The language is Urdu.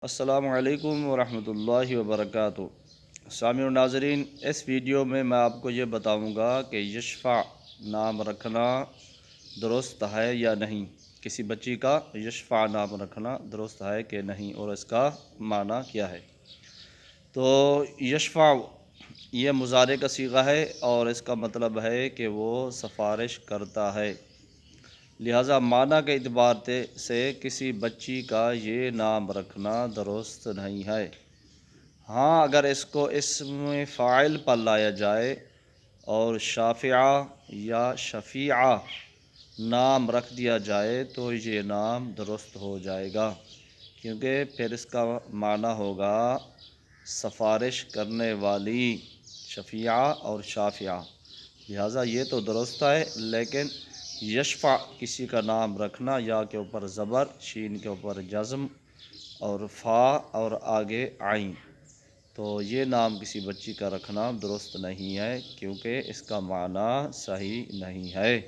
السلام علیکم ورحمۃ اللہ وبرکاتہ۔ سامعین و ناظرین، اس ویڈیو میں آپ کو یہ بتاؤں گا کہ یشفع نام رکھنا درست ہے یا نہیں۔ کسی بچی کا یشفع نام رکھنا درست ہے کہ نہیں، اور اس کا معنی کیا ہے۔ تو یشفع یہ مضارع کا صیغہ ہے اور اس کا مطلب ہے کہ وہ سفارش کرتا ہے، لہٰذا معنی کے اعتبار سے کسی بچی کا یہ نام رکھنا درست نہیں ہے۔ ہاں، اگر اس کو اسم فاعل پر لایا جائے اور شافعہ یا شفیعہ نام رکھ دیا جائے تو یہ نام درست ہو جائے گا، کیونکہ پھر اس کا معنی ہوگا سفارش کرنے والی، شفیعہ اور شافعہ، لہٰذا یہ تو درست ہے۔ لیکن یشفع کسی کا نام رکھنا، یا کے اوپر زبر، شین کے اوپر جزم اور فا اور آگے عین، تو یہ نام کسی بچی کا رکھنا درست نہیں ہے، کیونکہ اس کا معنی صحیح نہیں ہے۔